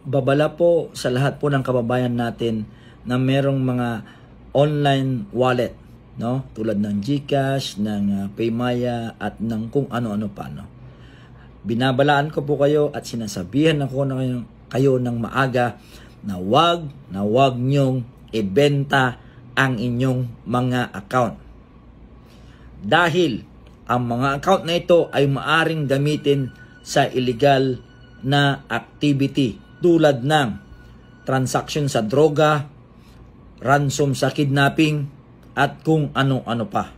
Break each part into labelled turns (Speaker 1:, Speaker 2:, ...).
Speaker 1: babala po sa lahat po ng kababayan natin na merong mga online wallet, no? Tulad ng GCash, ng Paymaya at ng kung ano-ano pa, no? Binabalaan ko po kayo at sinasabihan ako na kayo ng maaga na wag nyong ibenta ang inyong mga account. Dahil ang mga account na ito ay maaring gamitin sa illegal na activity tulad ng transaction sa droga, ransom sa kidnapping, at kung ano-ano pa.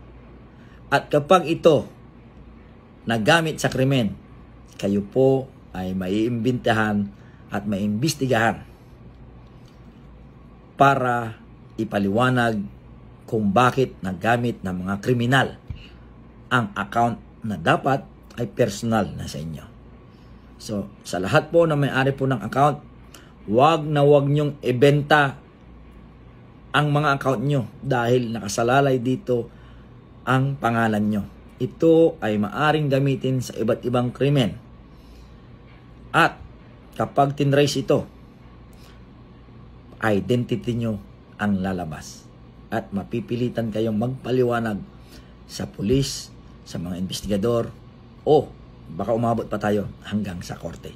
Speaker 1: At kapag ito nagamit sa krimen, kayo po ay maiimbentahan at maimbestigahan para ipaliwanag kung bakit nagamit ng mga kriminal ang account na dapat ay personal na sa inyo. So, sa lahat po na may-ari po ng account, wag nyong ibenta ang mga account nyo dahil nakasalalay dito ang pangalan nyo. Ito ay maaring gamitin sa iba't ibang krimen. At kapag tinrace ito, identity nyo ang lalabas. At mapipilitan kayong magpaliwanag sa pulis, sa mga investigador, o baka umabot pa tayo hanggang sa korte.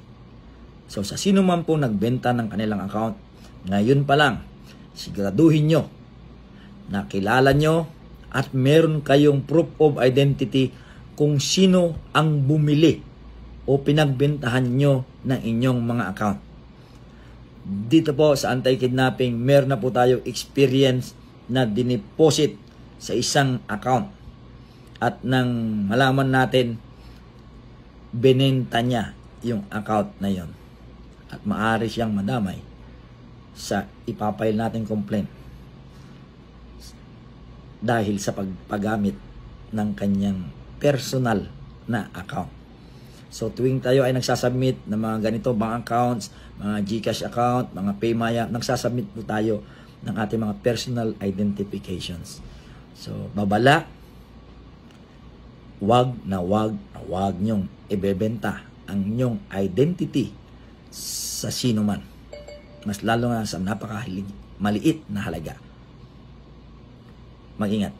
Speaker 1: So sa sino man po nagbenta ng kanilang account, ngayon pa lang, siguraduhin nyo na kilala nyo at meron kayong proof of identity kung sino ang bumili o pinagbentahan nyo ng inyong mga account. Dito po sa anti-kidnapping, meron na po tayo experience na dineposit sa isang account. At nang malaman natin, binenta niya yung account na yon. At maaari siyang madamay sa ipapile natin complaint dahil sa pagpagamit ng kanyang personal na account. So tuwing tayo ay nagsasubmit ng mga ganito bank accounts, mga GCash account, mga Paymaya, nagsasubmit po tayo ng ating mga personal identifications. So babala, wag nyong ibebenta ang inyong identity sa sino man. Mas lalo na sa maliit na halaga. Mag-ingat.